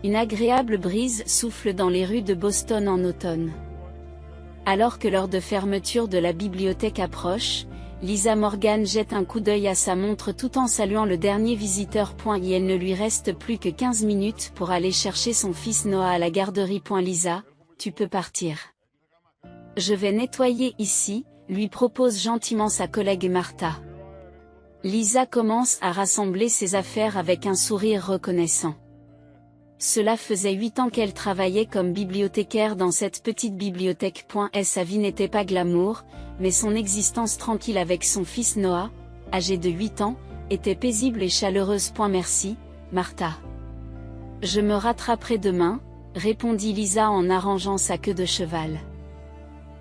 Une agréable brise souffle dans les rues de Boston en automne. Alors que l'heure de fermeture de la bibliothèque approche, Lisa Morgan jette un coup d'œil à sa montre tout en saluant le dernier visiteur. Il ne lui reste plus que 15 minutes pour aller chercher son fils Noah à la garderie. Lisa, tu peux partir. Je vais nettoyer ici, lui propose gentiment sa collègue Martha. Lisa commence à rassembler ses affaires avec un sourire reconnaissant. Cela faisait 8 ans qu'elle travaillait comme bibliothécaire dans cette petite bibliothèque. Sa vie n'était pas glamour, mais son existence tranquille avec son fils Noah, âgé de 8 ans, était paisible et chaleureuse. Merci, Martha. Je me rattraperai demain, répondit Lisa en arrangeant sa queue de cheval.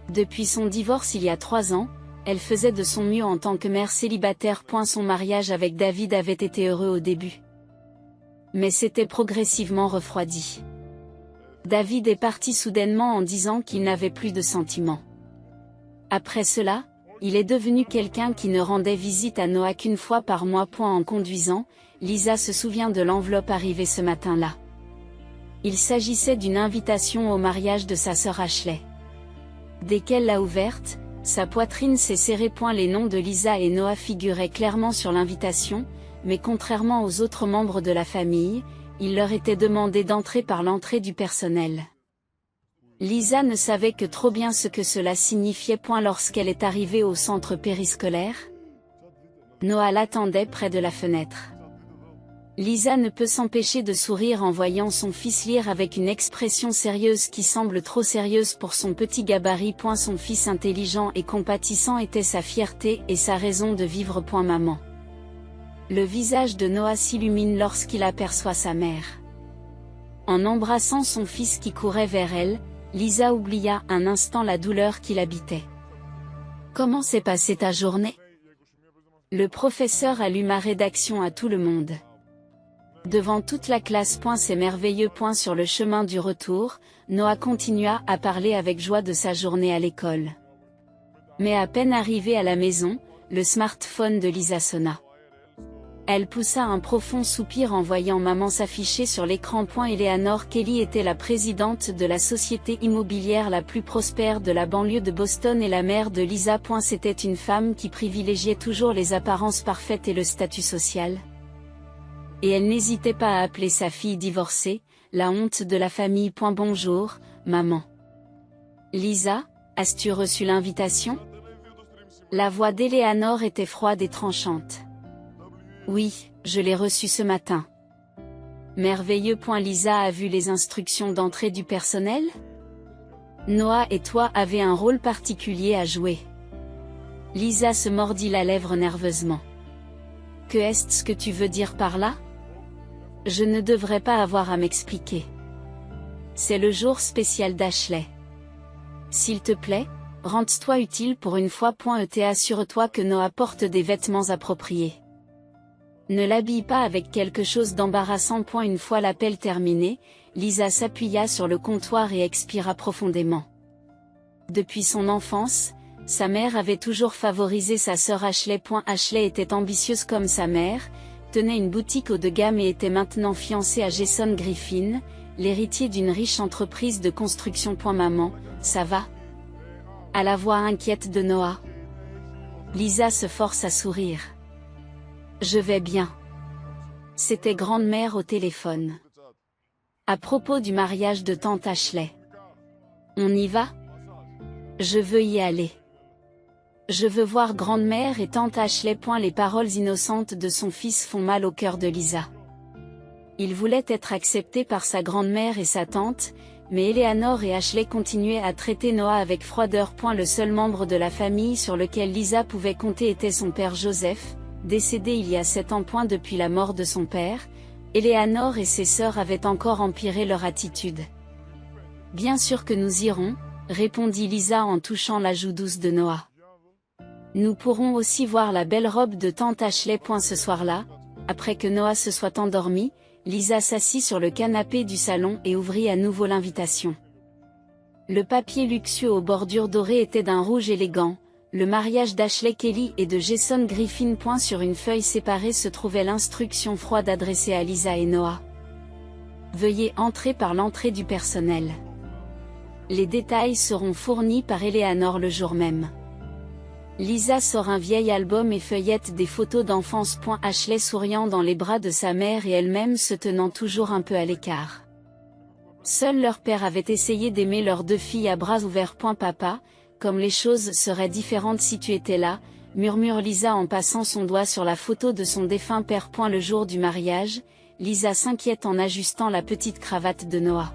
Depuis son divorce il y a 3 ans, elle faisait de son mieux en tant que mère célibataire. Son mariage avec David avait été heureux au début. Mais s'était progressivement refroidi. David est parti soudainement en disant qu'il n'avait plus de sentiments. Après cela, il est devenu quelqu'un qui ne rendait visite à Noah qu'une fois par mois. En conduisant, Lisa se souvient de l'enveloppe arrivée ce matin-là. Il s'agissait d'une invitation au mariage de sa sœur Ashley. Dès qu'elle l'a ouverte, sa poitrine s'est serrée. Les noms de Lisa et Noah figuraient clairement sur l'invitation, mais contrairement aux autres membres de la famille, il leur était demandé d'entrer par l'entrée du personnel. Lisa ne savait que trop bien ce que cela signifiait. Lorsqu'elle est arrivée au centre périscolaire, Noah l'attendait près de la fenêtre. Lisa ne peut s'empêcher de sourire en voyant son fils lire avec une expression sérieuse qui semble trop sérieuse pour son petit gabarit. Son fils intelligent et compatissant était sa fierté et sa raison de vivre. Maman. Le visage de Noah s'illumine lorsqu'il aperçoit sa mère. En embrassant son fils qui courait vers elle, Lisa oublia un instant la douleur qui l'habitait. « Comment s'est passée ta journée ?» Le professeur alluma rédaction à tout le monde. Devant toute la classe. C'est merveilleux. Sur le chemin du retour, Noah continua à parler avec joie de sa journée à l'école. Mais à peine arrivé à la maison, le smartphone de Lisa sonna. Elle poussa un profond soupir en voyant maman s'afficher sur l'écran. Eleanor Kelly était la présidente de la société immobilière la plus prospère de la banlieue de Boston et la mère de Lisa. C'était une femme qui privilégiait toujours les apparences parfaites et le statut social. Et elle n'hésitait pas à appeler sa fille divorcée, la honte de la famille. Bonjour, maman. Lisa, as-tu reçu l'invitation? La voix d'Eleanor était froide et tranchante. Oui, je l'ai reçu ce matin. Merveilleux. Lisa a vu les instructions d'entrée du personnel? Noah et toi avez un rôle particulier à jouer. Lisa se mordit la lèvre nerveusement. Que est-ce que tu veux dire par là? Je ne devrais pas avoir à m'expliquer. C'est le jour spécial d'Ashley. S'il te plaît, rends-toi utile pour une fois. Et assure-toi que Noah porte des vêtements appropriés. Ne l'habille pas avec quelque chose d'embarrassant. Une fois l'appel terminé, Lisa s'appuya sur le comptoir et expira profondément. Depuis son enfance, sa mère avait toujours favorisé sa sœur Ashley. Ashley était ambitieuse comme sa mère, tenait une boutique haut de gamme et était maintenant fiancée à Jason Griffin, l'héritier d'une riche entreprise de construction. Maman, ça va? À la voix inquiète de Noah, Lisa se force à sourire. Je vais bien. C'était grand-mère au téléphone. À propos du mariage de tante Ashley. On y va? Je veux y aller. Je veux voir grand-mère et tante Ashley. Les paroles innocentes de son fils font mal au cœur de Lisa. Il voulait être accepté par sa grand-mère et sa tante, mais Eleanor et Ashley continuaient à traiter Noah avec froideur. Le seul membre de la famille sur lequel Lisa pouvait compter était son père Joseph, décédé il y a 7 ans. Depuis la mort de son père, Eleanor et ses sœurs avaient encore empiré leur attitude. Bien sûr que nous irons, répondit Lisa en touchant la joue douce de Noah. Nous pourrons aussi voir la belle robe de tante Ashley. Ce soir-là, après que Noah se soit endormi, Lisa s'assit sur le canapé du salon et ouvrit à nouveau l'invitation. Le papier luxueux aux bordures dorées était d'un rouge élégant. Le mariage d'Ashley Kelly et de Jason Griffin. Sur une feuille séparée se trouvait l'instruction froide adressée à Lisa et Noah. Veuillez entrer par l'entrée du personnel. Les détails seront fournis par Eleanor le jour même. Lisa sort un vieil album et feuillette des photos d'enfance. Ashley souriant dans les bras de sa mère et elle-même se tenant toujours un peu à l'écart. Seul leur père avait essayé d'aimer leurs 2 filles à bras ouverts. Papa, comme les choses seraient différentes si tu étais là, murmure Lisa en passant son doigt sur la photo de son défunt père. Le jour du mariage, Lisa s'inquiète en ajustant la petite cravate de Noah.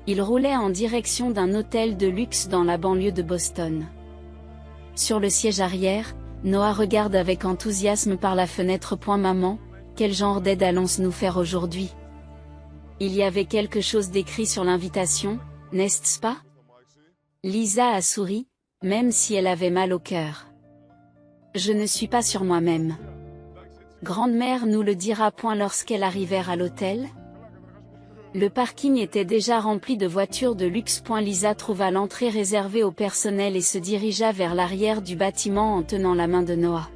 Il roulait en direction d'un hôtel de luxe dans la banlieue de Boston. Sur le siège arrière, Noah regarde avec enthousiasme par la fenêtre. Maman, quel genre d'aide allons-nous faire aujourd'hui? Il y avait quelque chose d'écrit sur l'invitation, n'est-ce pas? Lisa a souri, même si elle avait mal au cœur. Je ne suis pas sur moi-même. Grande-mère nous le dira. Lorsqu'elles arrivèrent à l'hôtel, le parking était déjà rempli de voitures de luxe. Lisa trouva l'entrée réservée au personnel et se dirigea vers l'arrière du bâtiment en tenant la main de Noah.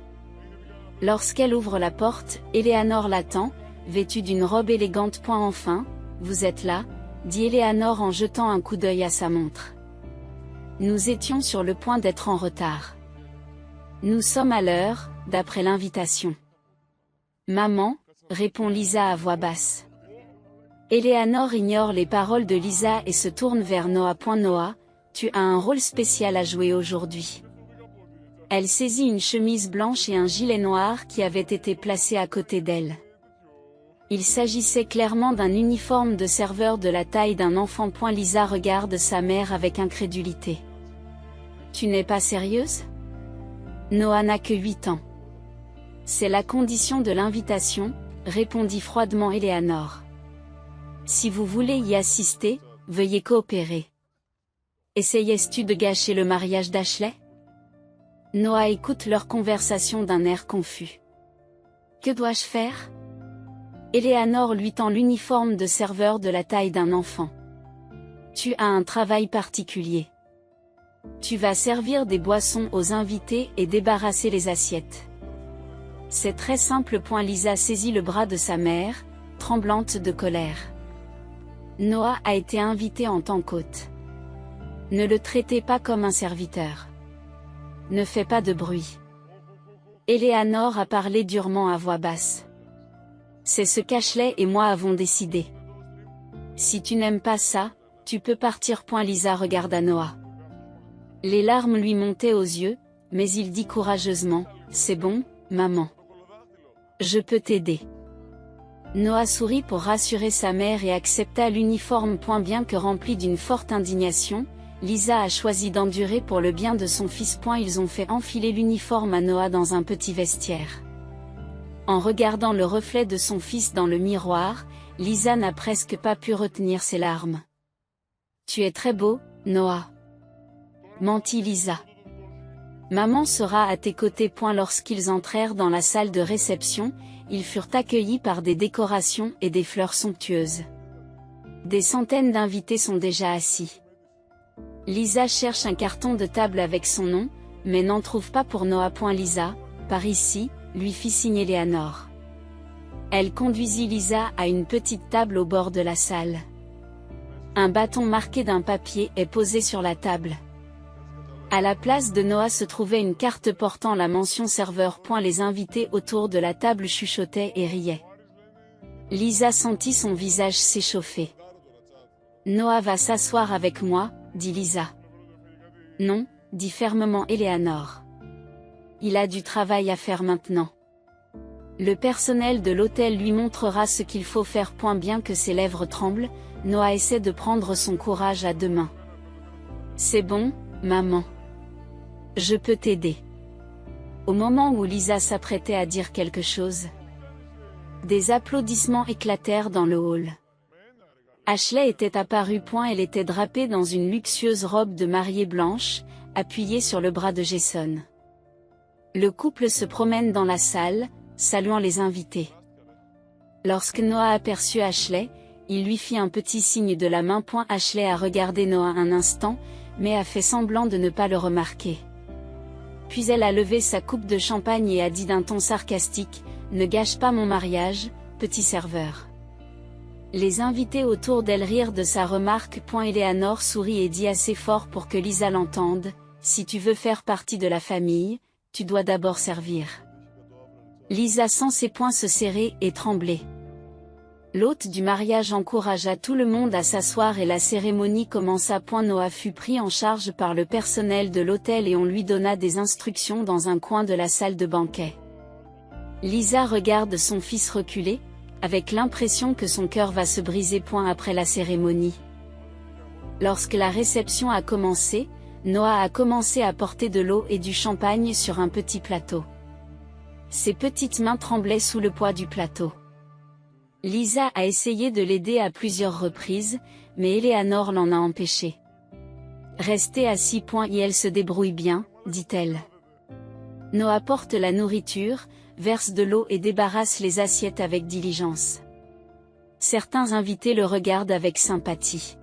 Lorsqu'elle ouvre la porte, Eleanor l'attend, vêtue d'une robe élégante. Enfin, vous êtes là, dit Eleanor en jetant un coup d'œil à sa montre. Nous étions sur le point d'être en retard. Nous sommes à l'heure, d'après l'invitation. Maman, répond Lisa à voix basse. Eleanor ignore les paroles de Lisa et se tourne vers Noah. Noah, tu as un rôle spécial à jouer aujourd'hui. Elle saisit une chemise blanche et un gilet noir qui avaient été placés à côté d'elle. Il s'agissait clairement d'un uniforme de serveur de la taille d'un enfant. Lisa regarde sa mère avec incrédulité. Tu n'es pas sérieuse? Noah n'a que 8 ans. C'est la condition de l'invitation, répondit froidement Eleanor. Si vous voulez y assister, veuillez coopérer. Essayais-tu de gâcher le mariage d'Ashley? Noah écoute leur conversation d'un air confus. Que dois-je faire? Eleanor lui tend l'uniforme de serveur de la taille d'un enfant. Tu as un travail particulier. Tu vas servir des boissons aux invités et débarrasser les assiettes. C'est très simple. Lisa saisit le bras de sa mère, tremblante de colère. Noah a été invité en tant qu'hôte. Ne le traitez pas comme un serviteur. Ne fais pas de bruit. Eleanor a parlé durement à voix basse. C'est ce qu'Ashley et moi avons décidé. Si tu n'aimes pas ça, tu peux partir. Lisa regarda Noah. Les larmes lui montaient aux yeux, mais il dit courageusement, c'est bon, maman. Je peux t'aider. Noah sourit pour rassurer sa mère et accepta l'uniforme. Bien que rempli d'une forte indignation, Lisa a choisi d'endurer pour le bien de son fils. Ils ont fait enfiler l'uniforme à Noah dans un petit vestiaire. En regardant le reflet de son fils dans le miroir, Lisa n'a presque pas pu retenir ses larmes. Tu es très beau, Noah. Mentit Lisa. Maman sera à tes côtés. Lorsqu'ils entrèrent dans la salle de réception, ils furent accueillis par des décorations et des fleurs somptueuses. Des centaines d'invités sont déjà assis. Lisa cherche un carton de table avec son nom, mais n'en trouve pas pour Noah. Lisa, par ici, lui fit signe Eleanor. Elle conduisit Lisa à une petite table au bord de la salle. Un bâton marqué d'un papier est posé sur la table. À la place de Noah se trouvait une carte portant la mention serveur. Les invités autour de la table chuchotaient et riaient. Lisa sentit son visage s'échauffer. Noah va s'asseoir avec moi, dit Lisa. Non, dit fermement Eleanor. Il a du travail à faire maintenant. Le personnel de l'hôtel lui montrera ce qu'il faut faire. Bien que ses lèvres tremblent, Noah essaie de prendre son courage à 2 mains. C'est bon, maman. Je peux t'aider. Au moment où Lisa s'apprêtait à dire quelque chose, des applaudissements éclatèrent dans le hall. Ashley était apparue. Elle était drapée dans une luxueuse robe de mariée blanche, appuyée sur le bras de Jason. Le couple se promène dans la salle, saluant les invités. Lorsque Noah aperçut Ashley, il lui fit un petit signe de la main. Ashley a regardé Noah un instant, mais a fait semblant de ne pas le remarquer. Puis elle a levé sa coupe de champagne et a dit d'un ton sarcastique, « Ne gâche pas mon mariage, petit serveur. » Les invités autour d'elle rirent de sa remarque. Eleanor sourit et dit assez fort pour que Lisa l'entende, « Si tu veux faire partie de la famille, tu dois d'abord servir. » Lisa sent ses poings se serrer et trembler. L'hôte du mariage encouragea tout le monde à s'asseoir et la cérémonie commença. Noah fut pris en charge par le personnel de l'hôtel et on lui donna des instructions dans un coin de la salle de banquet. Lisa regarde son fils reculer, avec l'impression que son cœur va se briser. Après la cérémonie. Lorsque la réception a commencé, Noah a commencé à porter de l'eau et du champagne sur un petit plateau. Ses petites mains tremblaient sous le poids du plateau. Lisa a essayé de l'aider à plusieurs reprises, mais Eleanor l'en a empêché. « Restez assis. Et elle se débrouille bien, dit-elle. » Noah porte la nourriture, verse de l'eau et débarrasse les assiettes avec diligence. Certains invités le regardent avec sympathie.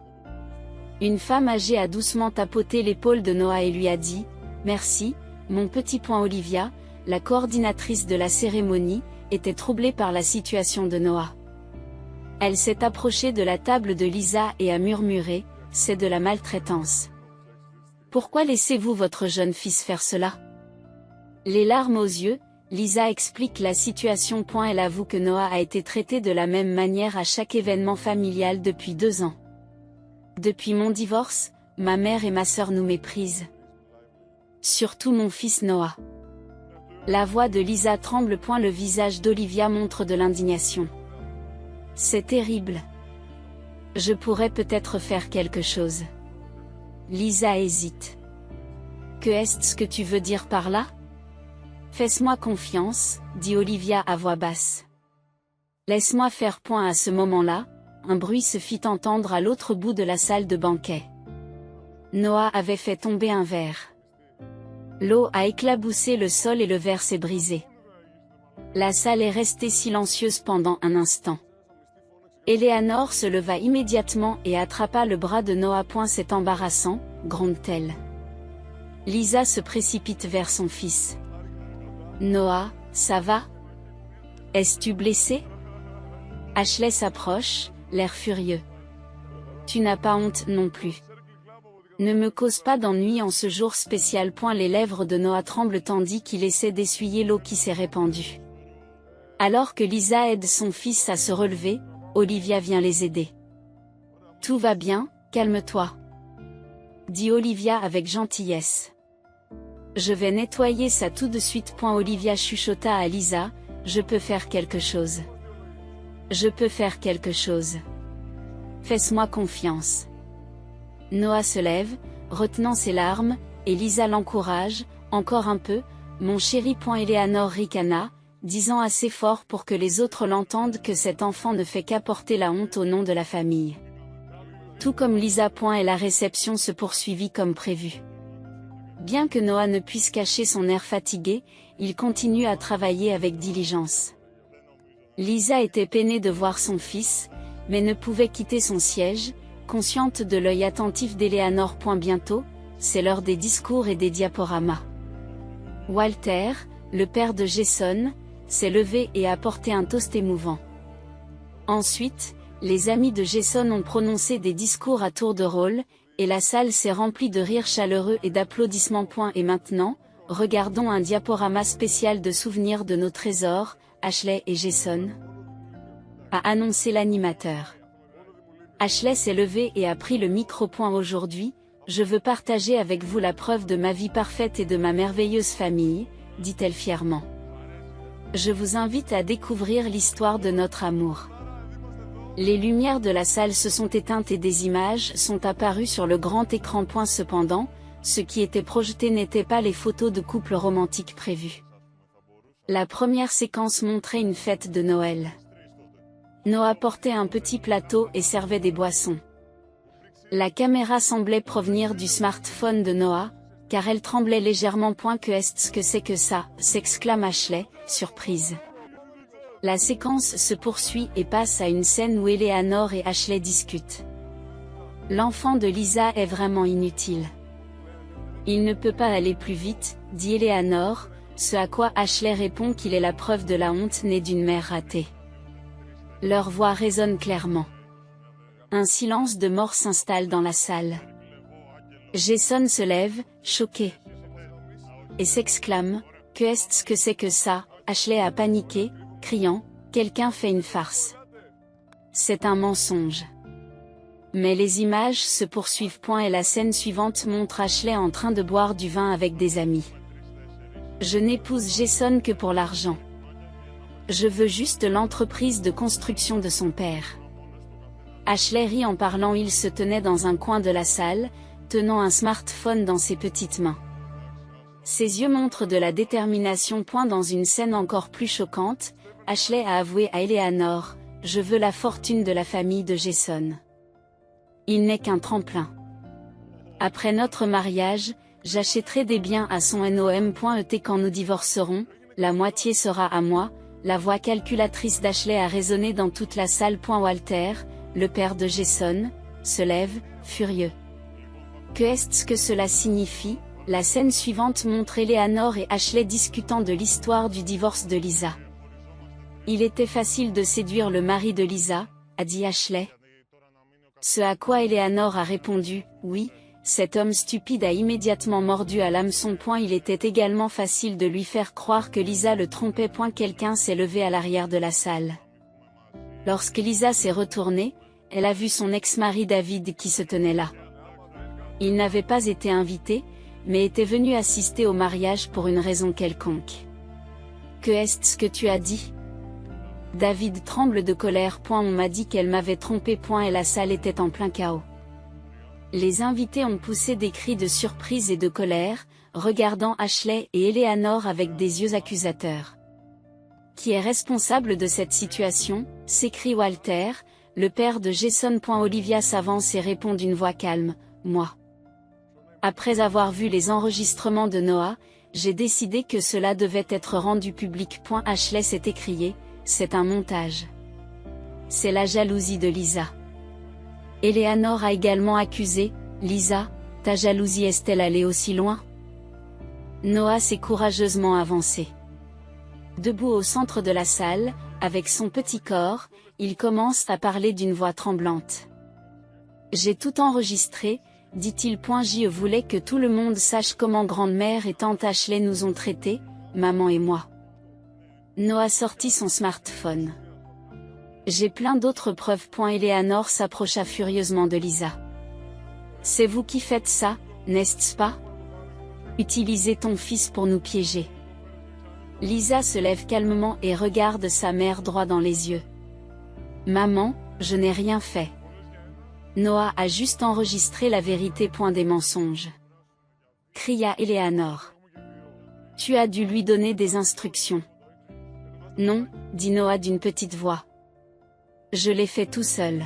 Une femme âgée a doucement tapoté l'épaule de Noah et lui a dit « Merci, mon petit ». Olivia, la coordinatrice de la cérémonie, était troublée par la situation de Noah. Elle s'est approchée de la table de Lisa et a murmuré « C'est de la maltraitance. Pourquoi laissez-vous votre jeune fils faire cela ?» Les larmes aux yeux, Lisa explique la situation. Elle avoue que Noah a été traité de la même manière à chaque événement familial depuis 2 ans. Depuis mon divorce, ma mère et ma sœur nous méprisent. Surtout mon fils Noah. La voix de Lisa tremble. Le visage d'Olivia montre de l'indignation. C'est terrible. Je pourrais peut-être faire quelque chose. Lisa hésite. Que est-ce que tu veux dire par là? Fais-moi confiance, dit Olivia à voix basse. Laisse-moi faire. À ce moment-là, un bruit se fit entendre à l'autre bout de la salle de banquet. Noah avait fait tomber un verre. L'eau a éclaboussé le sol et le verre s'est brisé. La salle est restée silencieuse pendant un instant. Eleanor se leva immédiatement et attrapa le bras de Noah. C'est embarrassant, gronde-t-elle. Lisa se précipite vers son fils. Noah, ça va? Es-tu blessé? Ashley s'approche, l'air furieux. Tu n'as pas honte non plus. Ne me cause pas d'ennui en ce jour spécial. Les lèvres de Noah tremblent tandis qu'il essaie d'essuyer l'eau qui s'est répandue. Alors que Lisa aide son fils à se relever, Olivia vient les aider. Tout va bien, calme-toi, dit Olivia avec gentillesse. Je vais nettoyer ça tout de suite. Olivia chuchota à Lisa, je peux faire quelque chose. Je peux faire quelque chose. Fais-moi confiance. Noah se lève, retenant ses larmes, et Lisa l'encourage, encore un peu, mon chéri. Eleanor ricana, disant assez fort pour que les autres l'entendent que cet enfant ne fait qu'apporter la honte au nom de la famille. Tout comme Lisa. Et la réception se poursuivit comme prévu. Bien que Noah ne puisse cacher son air fatigué, il continue à travailler avec diligence. Lisa était peinée de voir son fils, mais ne pouvait quitter son siège, consciente de l'œil attentif d'Eleanor. Bientôt, c'est l'heure des discours et des diaporamas. Walter, le père de Jason, s'est levé et a porté un toast émouvant. Ensuite, les amis de Jason ont prononcé des discours à tour de rôle, et la salle s'est remplie de rires chaleureux et d'applaudissements. Et maintenant, regardons un diaporama spécial de souvenirs de nos trésors, Ashley et Jason, a annoncé l'animateur. Ashley s'est levée et a pris le micro. Aujourd'hui, je veux partager avec vous la preuve de ma vie parfaite et de ma merveilleuse famille, dit-elle fièrement. Je vous invite à découvrir l'histoire de notre amour. Les lumières de la salle se sont éteintes et des images sont apparues sur le grand écran. Cependant, ce qui était projeté n'étaient pas les photos de couple romantique prévues. La première séquence montrait une fête de Noël. Noah portait un petit plateau et servait des boissons. La caméra semblait provenir du smartphone de Noah, car elle tremblait légèrement. Que est-ce que c'est que ça, s'exclame Ashley, surprise. La séquence se poursuit et passe à une scène où Eleanor et Ashley discutent. L'enfant de Lisa est vraiment inutile. Il ne peut pas aller plus vite, dit Eleanor, ce à quoi Ashley répond qu'il est la preuve de la honte née d'une mère ratée. Leur voix résonne clairement. Un silence de mort s'installe dans la salle. Jason se lève, choqué. Et s'exclame, « Qu'est-ce que c'est que ça ?» Ashley a paniqué, criant, « Quelqu'un fait une farce. C'est un mensonge. » Mais les images se poursuivent. Et la scène suivante montre Ashley en train de boire du vin avec des amis. « Je n'épouse Jason que pour l'argent. Je veux juste l'entreprise de construction de son père. » Ashley rit en parlant. Il se tenait dans un coin de la salle, tenant un smartphone dans ses petites mains. Ses yeux montrent de la détermination. Dans une scène encore plus choquante, Ashley a avoué à Eleanor, « Je veux la fortune de la famille de Jason. Il n'est qu'un tremplin. Après notre mariage, j'achèterai des biens à son nom. Quand nous divorcerons, la moitié sera à moi. » La voix calculatrice d'Ashley a résonné dans toute la salle. Walter, le père de Jason, se lève, furieux. Qu'est-ce que cela signifie? La scène suivante montre Eleanor et Ashley discutant de l'histoire du divorce de Lisa. Il était facile de séduire le mari de Lisa, a dit Ashley. Ce à quoi Eleanor a répondu, oui, cet homme stupide a immédiatement mordu à l'hameçon. Il était également facile de lui faire croire que Lisa le trompait. Quelqu'un s'est levé à l'arrière de la salle. Lorsque Lisa s'est retournée, elle a vu son ex-mari David qui se tenait là. Il n'avait pas été invité, mais était venu assister au mariage pour une raison quelconque. Que est-ce que tu as dit? David tremble de colère. On m'a dit qu'elle m'avait trompé. Et la salle était en plein chaos. Les invités ont poussé des cris de surprise et de colère, regardant Ashley et Eleanor avec des yeux accusateurs. Qui est responsable de cette situation? S'écrie Walter, le père de Jason. Olivia s'avance et répond d'une voix calme, moi. Après avoir vu les enregistrements de Noah, j'ai décidé que cela devait être rendu public. Ashley s'est écriée, c'est un montage. C'est la jalousie de Lisa. Eleanor a également accusé, Lisa, ta jalousie est-elle allée aussi loin? Noah s'est courageusement avancé. Debout au centre de la salle, avec son petit corps, il commence à parler d'une voix tremblante. J'ai tout enregistré, dit-il. Je voulais que tout le monde sache comment grand-mère et tante Ashley nous ont traités, maman et moi. Noah sortit son smartphone. J'ai plein d'autres preuves. Eleanor s'approcha furieusement de Lisa. C'est vous qui faites ça, n'est-ce pas? Utilisez ton fils pour nous piéger. Lisa se lève calmement et regarde sa mère droit dans les yeux. Maman, je n'ai rien fait. Noah a juste enregistré la vérité. Des mensonges. Cria Eleanor. Tu as dû lui donner des instructions. Non, dit Noah d'une petite voix. Je l'ai fait tout seul.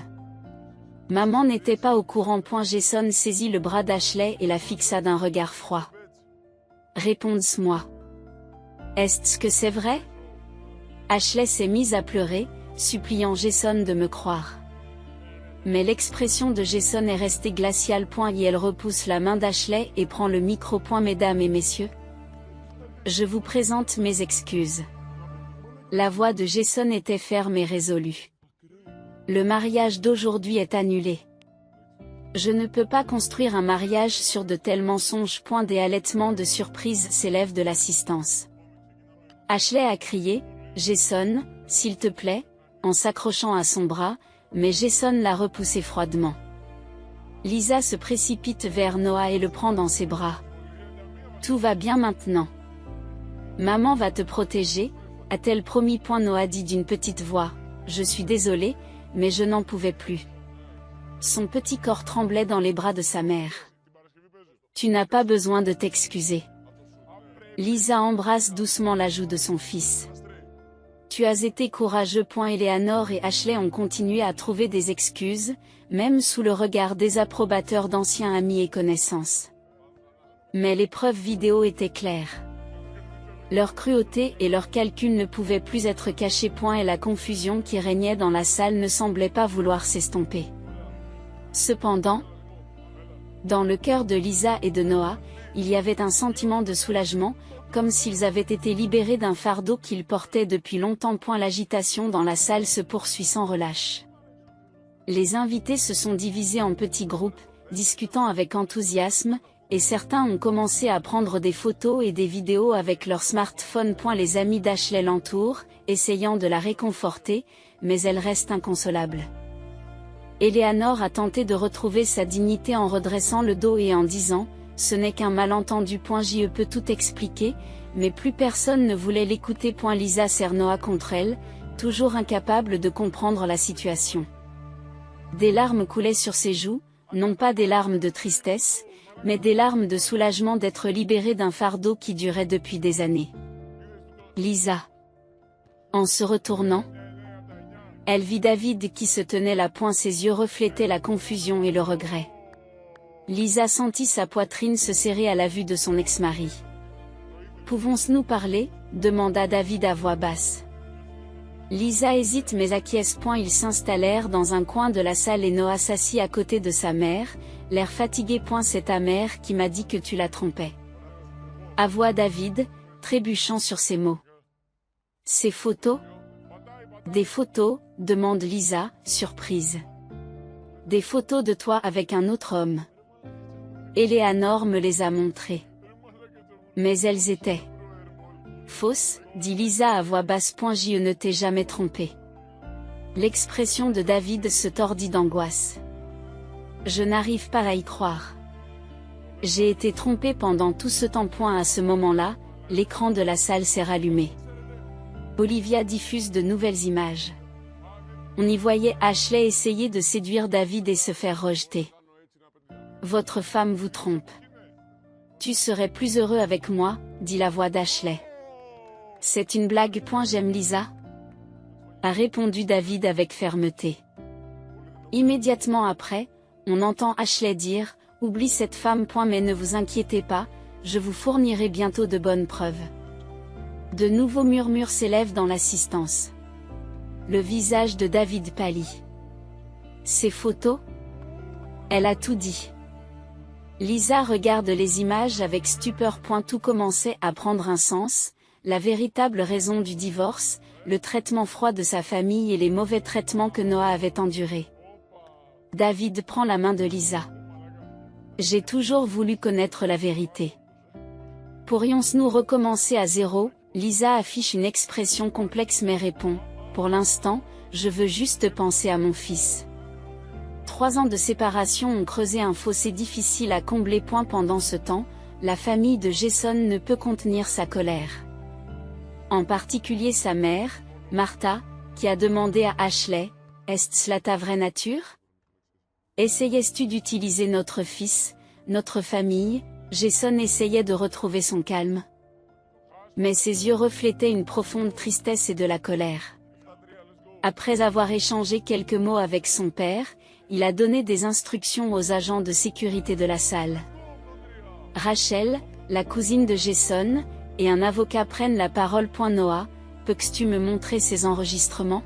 Maman n'était pas au courant. Jason saisit le bras d'Ashley et la fixa d'un regard froid. Réponds-moi. Est-ce que c'est vrai? Ashley s'est mise à pleurer, suppliant Jason de me croire. Mais l'expression de Jason est restée glaciale. Et elle repousse la main d'Ashley et prend le micro. Mesdames et messieurs, je vous présente mes excuses. La voix de Jason était ferme et résolue. Le mariage d'aujourd'hui est annulé. Je ne peux pas construire un mariage sur de tels mensonges. Des halètements de surprise s'élèvent de l'assistance. Ashley a crié, Jason, s'il te plaît, en s'accrochant à son bras, mais Jason l'a repoussé froidement. Lisa se précipite vers Noah et le prend dans ses bras. Tout va bien maintenant. Maman va te protéger, a-t-elle promis. Noah dit d'une petite voix, je suis désolé, mais je n'en pouvais plus. Son petit corps tremblait dans les bras de sa mère. Tu n'as pas besoin de t'excuser. Lisa embrasse doucement la joue de son fils. Tu as été courageux. Eleanor et Ashley ont continué à trouver des excuses, même sous le regard désapprobateur d'anciens amis et connaissances. Mais les preuves vidéo étaient claires. Leur cruauté et leurs calculs ne pouvaient plus être cachés. Et la confusion qui régnait dans la salle ne semblait pas vouloir s'estomper. Cependant, dans le cœur de Lisa et de Noah, il y avait un sentiment de soulagement, comme s'ils avaient été libérés d'un fardeau qu'ils portaient depuis longtemps. L'agitation dans la salle se poursuit sans relâche. Les invités se sont divisés en petits groupes, discutant avec enthousiasme, et certains ont commencé à prendre des photos et des vidéos avec leur smartphone. Les amis d'Ashley l'entourent, essayant de la réconforter, mais elle reste inconsolable. Eleanor a tenté de retrouver sa dignité en redressant le dos et en disant « Ce n'est qu'un malentendu. Je peux tout expliquer », mais plus personne ne voulait l'écouter. Lisa serre Noah contre elle, toujours incapable de comprendre la situation. Des larmes coulaient sur ses joues, non pas des larmes de tristesse, mais des larmes de soulagement d'être libérée d'un fardeau qui durait depuis des années. Lisa. En se retournant, elle vit David qui se tenait là. Ses yeux reflétaient la confusion et le regret. Lisa sentit sa poitrine se serrer à la vue de son ex-mari. « Pouvons-nous parler ?» demanda David à voix basse. Lisa hésite mais acquiesce. Ils s'installèrent dans un coin de la salle et Noah s'assit à côté de sa mère, l'air fatigué. « C'est ta mère qui m'a dit que tu la trompais. » Avoua David, trébuchant sur ces mots. « Ces photos ? » Des photos, demande Lisa, surprise. Des photos de toi avec un autre homme. Eleanor me les a montrées. Mais elles étaient fausses, dit Lisa à voix basse. Je ne t'ai jamais trompé. L'expression de David se tordit d'angoisse. Je n'arrive pas à y croire. J'ai été trompée pendant tout ce temps. À ce moment-là, l'écran de la salle s'est rallumé. Olivia diffuse de nouvelles images. On y voyait Ashley essayer de séduire David et se faire rejeter. Votre femme vous trompe. Tu serais plus heureux avec moi, dit la voix d'Ashley. C'est une blague. J'aime Lisa, a répondu David avec fermeté. Immédiatement après, on entend Ashley dire, oublie cette femme. Mais ne vous inquiétez pas, je vous fournirai bientôt de bonnes preuves. De nouveaux murmures s'élèvent dans l'assistance. Le visage de David pâlit. Ces photos ? Elle a tout dit. Lisa regarde les images avec stupeur. Tout commençait à prendre un sens, la véritable raison du divorce, le traitement froid de sa famille et les mauvais traitements que Noah avait endurés. David prend la main de Lisa. J'ai toujours voulu connaître la vérité. Pourrions-nous recommencer à zéro ? Lisa affiche une expression complexe mais répond, pour l'instant, je veux juste penser à mon fils. 3 ans de séparation ont creusé un fossé difficile à combler. Pendant ce temps, la famille de Jason ne peut contenir sa colère. En particulier sa mère, Martha, qui a demandé à Ashley, est-ce là ta vraie nature ? Essayais-tu d'utiliser notre fils, notre famille ? Jason essayait de retrouver son calme. Mais ses yeux reflétaient une profonde tristesse et de la colère. Après avoir échangé quelques mots avec son père, il a donné des instructions aux agents de sécurité de la salle. Rachel, la cousine de Jason, et un avocat prennent la parole. Noah, peux-tu me montrer ces enregistrements ?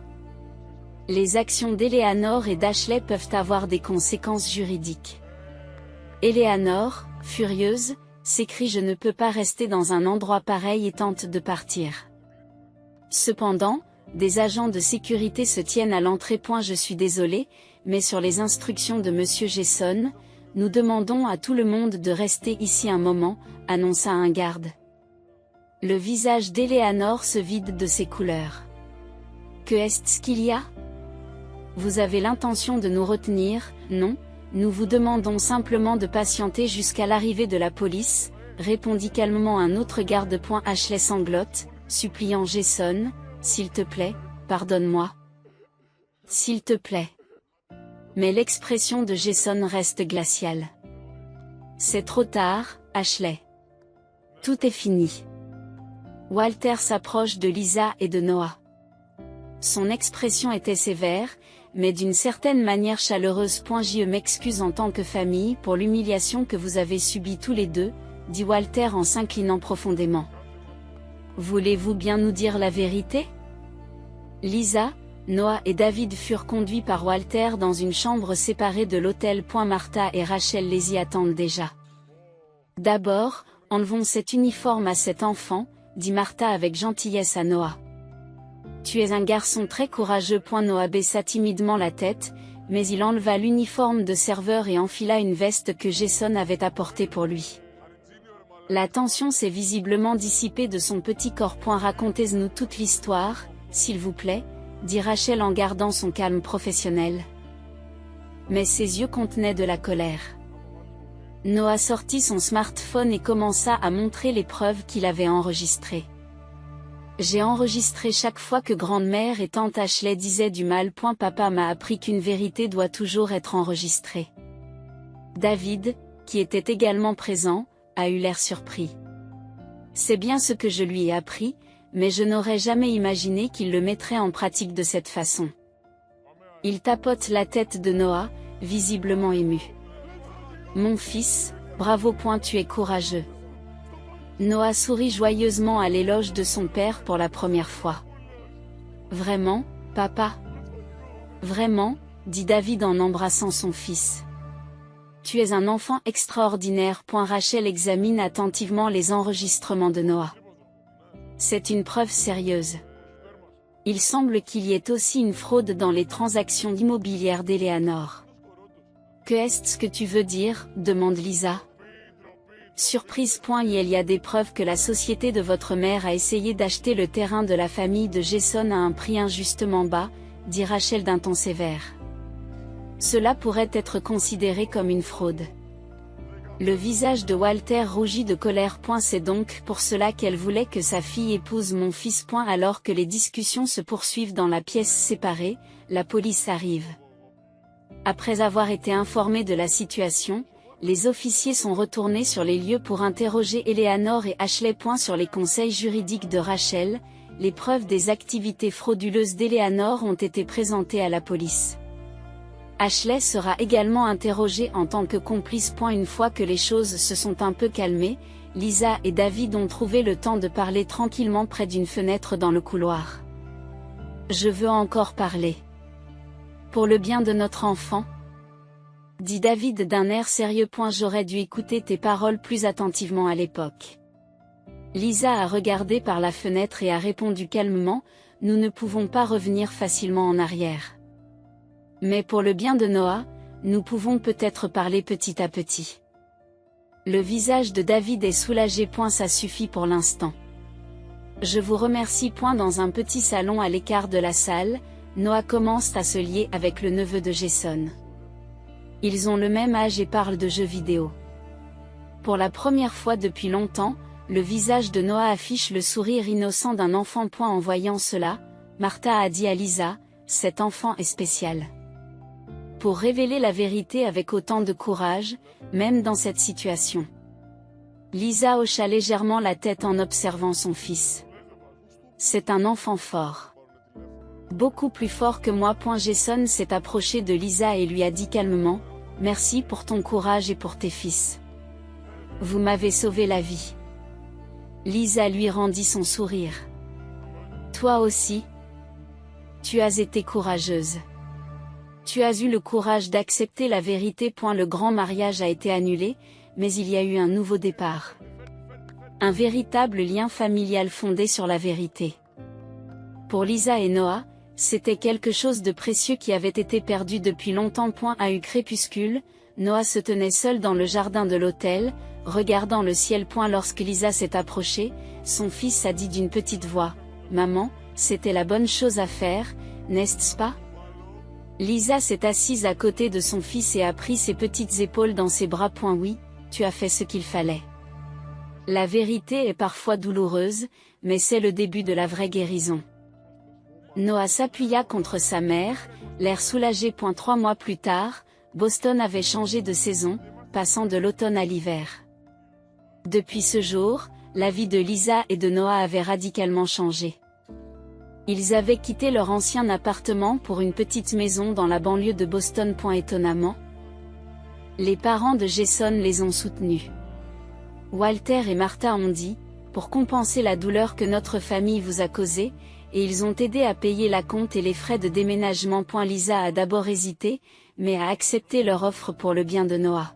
Les actions d'Eleanor et d'Ashley peuvent avoir des conséquences juridiques. Eleanor, furieuse, s'écrie « Je ne peux pas rester dans un endroit pareil » et tente de partir. Cependant, des agents de sécurité se tiennent à l'entrée. Je suis désolé, mais sur les instructions de Monsieur Jason, nous demandons à tout le monde de rester ici un moment, annonça un garde. Le visage d'Eleanor se vide de ses couleurs. Que est-ce qu'il y a ? Vous avez l'intention de nous retenir ? Non, nous vous demandons simplement de patienter jusqu'à l'arrivée de la police, répondit calmement un autre garde. Ashley sanglote, suppliant Jason, s'il te plaît, pardonne-moi. S'il te plaît. Mais l'expression de Jason reste glaciale. C'est trop tard, Ashley. Tout est fini. Walter s'approche de Lisa et de Noah. Son expression était sévère, mais d'une certaine manière chaleureuse. Je m'excuse en tant que famille pour l'humiliation que vous avez subie tous les deux, dit Walter en s'inclinant profondément. Voulez-vous bien nous dire la vérité ? Lisa, Noah et David furent conduits par Walter dans une chambre séparée de l'hôtel. Martha et Rachel les y attendent déjà. D'abord, enlevons cet uniforme à cet enfant, dit Martha avec gentillesse à Noah. Tu es un garçon très courageux. Noah baissa timidement la tête, mais il enleva l'uniforme de serveur et enfila une veste que Jason avait apportée pour lui. La tension s'est visiblement dissipée de son petit corps. Racontez-nous toute l'histoire, s'il vous plaît, dit Rachel en gardant son calme professionnel. Mais ses yeux contenaient de la colère. Noah sortit son smartphone et commença à montrer les preuves qu'il avait enregistrées. J'ai enregistré chaque fois que grand-mère et tante Ashley disaient du mal. Papa m'a appris qu'une vérité doit toujours être enregistrée. David, qui était également présent, a eu l'air surpris. C'est bien ce que je lui ai appris, mais je n'aurais jamais imaginé qu'il le mettrait en pratique de cette façon. Il tapote la tête de Noah, visiblement ému. Mon fils, bravo. Tu es courageux. Noah sourit joyeusement à l'éloge de son père pour la première fois. Vraiment, papa? Vraiment, dit David en embrassant son fils. Tu es un enfant extraordinaire. Rachel examine attentivement les enregistrements de Noah. C'est une preuve sérieuse. Il semble qu'il y ait aussi une fraude dans les transactions immobilières d'Eleanor. Que est-ce que tu veux dire? Demande Lisa. Surprise. Il y a des preuves que la société de votre mère a essayé d'acheter le terrain de la famille de Jason à un prix injustement bas, dit Rachel d'un ton sévère. Cela pourrait être considéré comme une fraude. Le visage de Walter rougit de colère. C'est donc pour cela qu'elle voulait que sa fille épouse mon fils. Alors que les discussions se poursuivent dans la pièce séparée, la police arrive. Après avoir été informés de la situation, les officiers sont retournés sur les lieux pour interroger Eleanor et Ashley. Sur les conseils juridiques de Rachel, les preuves des activités frauduleuses d'Eleanor ont été présentées à la police. Ashley sera également interrogée en tant que complice. Une fois que les choses se sont un peu calmées, Lisa et David ont trouvé le temps de parler tranquillement près d'une fenêtre dans le couloir. Je veux encore parler. Pour le bien de notre enfant, dit David d'un air sérieux. J'aurais dû écouter tes paroles plus attentivement à l'époque. Lisa a regardé par la fenêtre et a répondu calmement, nous ne pouvons pas revenir facilement en arrière. Mais pour le bien de Noah, nous pouvons peut-être parler petit à petit. Le visage de David est soulagé. Ça suffit pour l'instant. Je vous remercie. Dans un petit salon à l'écart de la salle, Noah commence à se lier avec le neveu de Jason. Ils ont le même âge et parlent de jeux vidéo. Pour la première fois depuis longtemps, le visage de Noah affiche le sourire innocent d'un enfant. En voyant cela, Martha a dit à Lisa, cet enfant est spécial. Pour révéler la vérité avec autant de courage, même dans cette situation. Lisa hocha légèrement la tête en observant son fils. C'est un enfant fort. Beaucoup plus fort que moi. Jason s'est approché de Lisa et lui a dit calmement, merci pour ton courage et pour tes fils. Vous m'avez sauvé la vie. Lisa lui rendit son sourire. Toi aussi. Tu as été courageuse. Tu as eu le courage d'accepter la vérité. Le grand mariage a été annulé, mais il y a eu un nouveau départ. Un véritable lien familial fondé sur la vérité. Pour Lisa et Noah, c'était quelque chose de précieux qui avait été perdu depuis longtemps. À eu crépuscule, Noah se tenait seul dans le jardin de l'hôtel, regardant le ciel. Lorsque Lisa s'est approchée, son fils a dit d'une petite voix, « Maman, c'était la bonne chose à faire, n'est-ce pas ?» Lisa s'est assise à côté de son fils et a pris ses petites épaules dans ses bras. Oui, tu as fait ce qu'il fallait. La vérité est parfois douloureuse, mais c'est le début de la vraie guérison. Noah s'appuya contre sa mère, l'air soulagé. 3 mois plus tard, Boston avait changé de saison, passant de l'automne à l'hiver. Depuis ce jour, la vie de Lisa et de Noah avait radicalement changé. Ils avaient quitté leur ancien appartement pour une petite maison dans la banlieue de Boston. Étonnamment, les parents de Jason les ont soutenus. Walter et Martha ont dit, pour compenser la douleur que notre famille vous a causée, et ils ont aidé à payer la compte et les frais de déménagement. Lisa a d'abord hésité, mais a accepté leur offre pour le bien de Noah.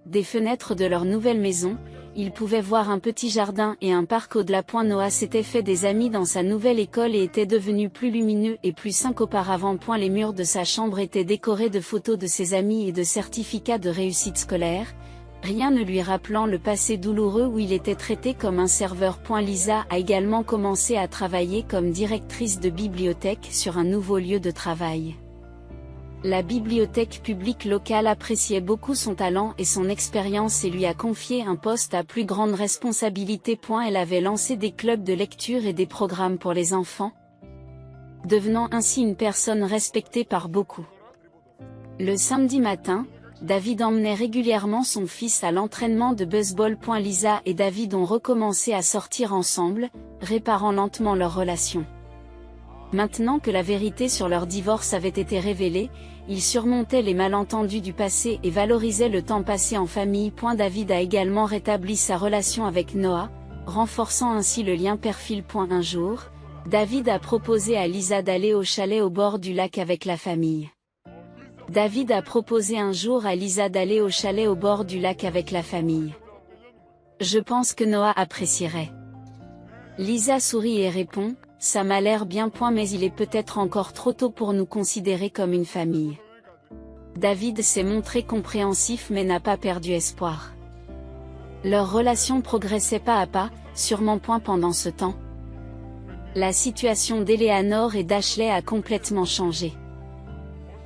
Des fenêtres de leur nouvelle maison, il pouvait voir un petit jardin et un parc au-delà. Noah s'était fait des amis dans sa nouvelle école et était devenu plus lumineux et plus sain qu'auparavant. Les murs de sa chambre étaient décorés de photos de ses amis et de certificats de réussite scolaire, rien ne lui rappelant le passé douloureux où il était traité comme un serveur. Lisa a également commencé à travailler comme directrice de bibliothèque sur un nouveau lieu de travail. La bibliothèque publique locale appréciait beaucoup son talent et son expérience et lui a confié un poste à plus grande responsabilité. Elle avait lancé des clubs de lecture et des programmes pour les enfants, devenant ainsi une personne respectée par beaucoup. Le samedi matin, David emmenait régulièrement son fils à l'entraînement de baseball. Lisa et David ont recommencé à sortir ensemble, réparant lentement leur relation. Maintenant que la vérité sur leur divorce avait été révélée, ils surmontaient les malentendus du passé et valorisaient le temps passé en famille. David a également rétabli sa relation avec Noah, renforçant ainsi le lien père-fille. Un jour, David a proposé à Lisa d'aller au chalet au bord du lac avec la famille. David a proposé un jour à Lisa d'aller au chalet au bord du lac avec la famille. Je pense que Noah apprécierait. Lisa sourit et répond, ça m'a l'air bien. Mais il est peut-être encore trop tôt pour nous considérer comme une famille. David s'est montré compréhensif mais n'a pas perdu espoir. Leur relation progressait pas à pas, sûrement. Pendant ce temps, la situation d'Eleanor et d'Ashley a complètement changé.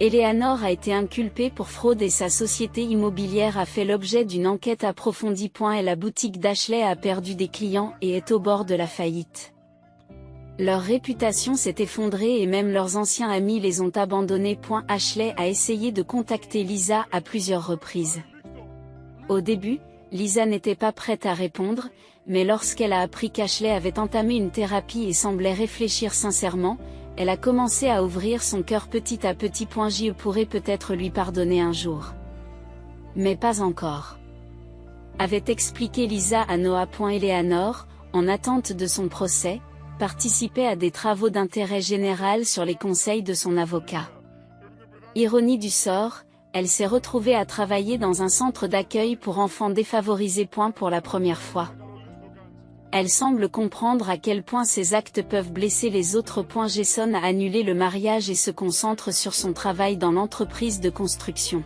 Eleanor a été inculpée pour fraude et sa société immobilière a fait l'objet d'une enquête approfondie. Et la boutique d'Ashley a perdu des clients et est au bord de la faillite. Leur réputation s'est effondrée et même leurs anciens amis les ont abandonnés. Ashley a essayé de contacter Lisa à plusieurs reprises. Au début, Lisa n'était pas prête à répondre, mais lorsqu'elle a appris qu'Ashley avait entamé une thérapie et semblait réfléchir sincèrement, elle a commencé à ouvrir son cœur petit à petit. Je pourrais peut-être lui pardonner un jour. Mais pas encore, avait expliqué Lisa à Noah. Eleanor, en attente de son procès, participait à des travaux d'intérêt général sur les conseils de son avocat. Ironie du sort, elle s'est retrouvée à travailler dans un centre d'accueil pour enfants défavorisés. Pour la première fois, elle semble comprendre à quel point ses actes peuvent blesser les autres. Jason a annulé le mariage et se concentre sur son travail dans l'entreprise de construction.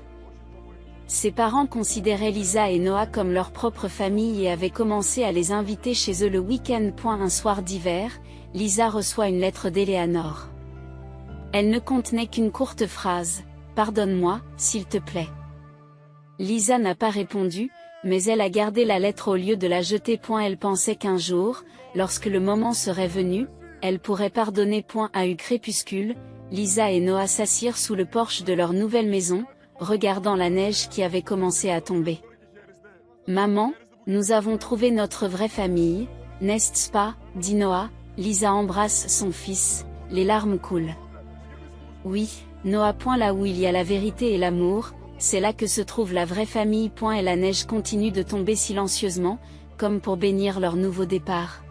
Ses parents considéraient Lisa et Noah comme leur propre famille et avaient commencé à les inviter chez eux le week-end. Un soir d'hiver, Lisa reçoit une lettre d'Eleanor. Elle ne contenait qu'une courte phrase, « Pardonne-moi, s'il te plaît ». Lisa n'a pas répondu, mais elle a gardé la lettre au lieu de la jeter. Elle pensait qu'un jour, lorsque le moment serait venu, elle pourrait pardonner. À eu crépuscule, Lisa et Noah s'assirent sous le porche de leur nouvelle maison, regardant la neige qui avait commencé à tomber. « Maman, nous avons trouvé notre vraie famille, n'est-ce pas ?» dit Noah. Lisa embrasse son fils, les larmes coulent. « Oui, Noah. Là où il y a la vérité et l'amour, c'est là que se trouve la vraie famille. Et la neige continue de tomber silencieusement, comme pour bénir leur nouveau départ,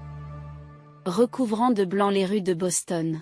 recouvrant de blanc les rues de Boston.